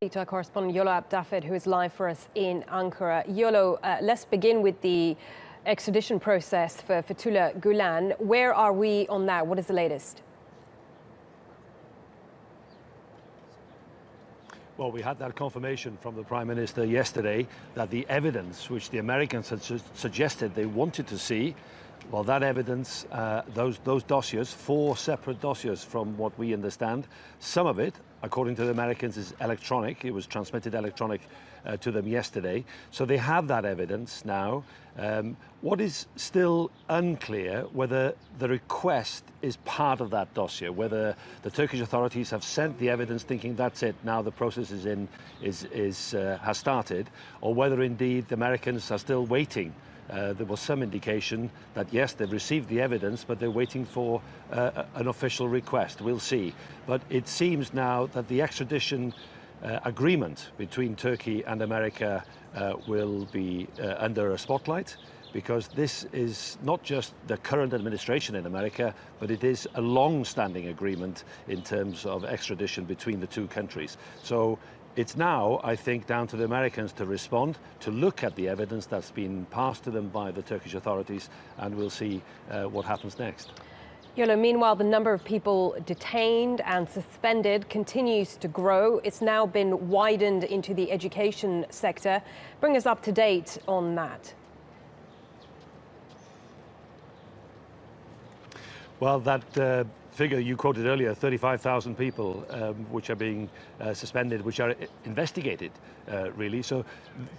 To our correspondent Yolo Abdafed, who is live for us in Ankara. Yolo, let's begin with the extradition process for Fethullah Gulen. Where are we on that? What is the latest? Well, we had that confirmation from the Prime Minister yesterday that the evidence which the Americans had suggested they wanted to see, well, that evidence, those dossiers, 4 separate dossiers from what we understand, some of it, according to the Americans, is electronic. It was transmitted electronic to them yesterday. So they have that evidence now. What is still unclear whether the request is part of that dossier, whether the Turkish authorities have sent the evidence thinking that's it, now the process has started, or whether indeed the Americans are still waiting. There was some indication that yes, they've received the evidence, but they're waiting for an official request. We'll see. But it seems now that the extradition agreement between Turkey and America will be under a spotlight, because this is not just the current administration in America, but it is a long-standing agreement in terms of extradition between the two countries. So it's now, I think, down to the Americans to respond, to look at the evidence that's been passed to them by the Turkish authorities, and we'll see what happens next. Yolo, meanwhile, the number of people detained and suspended continues to grow. It's now been widened into the education sector. Bring us up to date on that. Well, that figure you quoted earlier, 35,000 people which are being suspended, which are investigated, really. So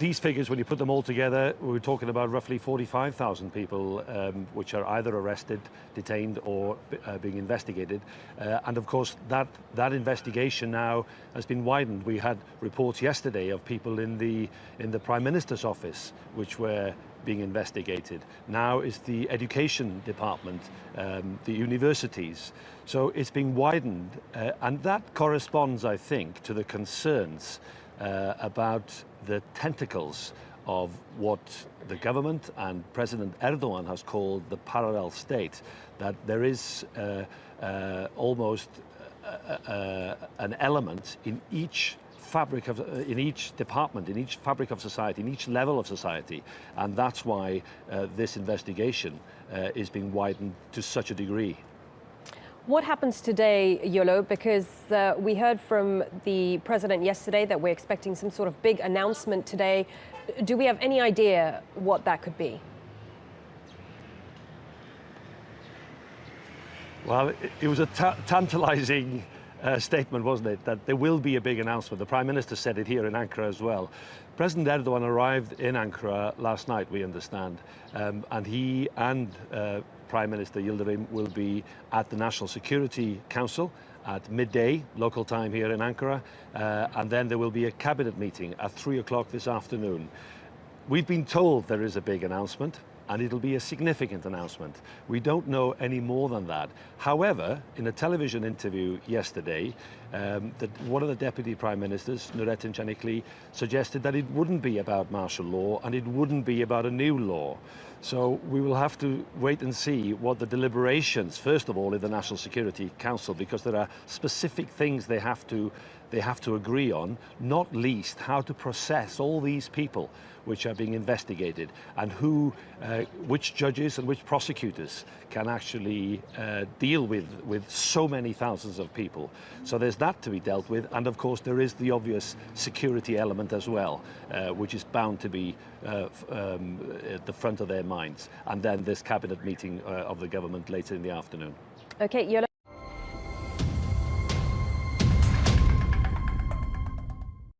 these figures, when you put them all together, we're talking about roughly 45,000 people which are either arrested, detained, or being investigated. And of course, that investigation now has been widened. We had reports yesterday of people in the Prime Minister's office which were being investigated. Now is the education department, the universities. So it's being widened, and that corresponds, I think, to the concerns about the tentacles of what the government and President Erdogan has called the parallel state, that there is almost an element in each in each department, in each fabric of society, in each level of society. And that's why this investigation is being widened to such a degree. What happens today, Yolo? Because we heard from the president yesterday that we're expecting some sort of big announcement today. Do we have any idea what that could be? Well, it was a tantalizing statement, wasn't it, that there will be a big announcement. The Prime Minister said it here in Ankara as well. President Erdogan arrived in Ankara last night, we understand, and he and Prime Minister Yildirim will be at the National Security Council at midday, local time here in Ankara, and then there will be a cabinet meeting at 3 o'clock this afternoon. We've been told there is a big announcement, and it'll be a significant announcement. We don't know any more than that. However, in a television interview yesterday, that one of the deputy prime ministers, Nurettin Canikli, suggested that it wouldn't be about martial law and it wouldn't be about a new law. So we will have to wait and see what the deliberations, first of all, in the National Security Council, because there are specific things they have to agree on, not least how to process all these people which are being investigated, and which judges and which prosecutors can actually deal with so many thousands of people. So there's that to be dealt with, and of course there is the obvious security element as well, which is bound to be at the front of their minds. And then this cabinet meeting of the government later in the afternoon. Okay, Yolo.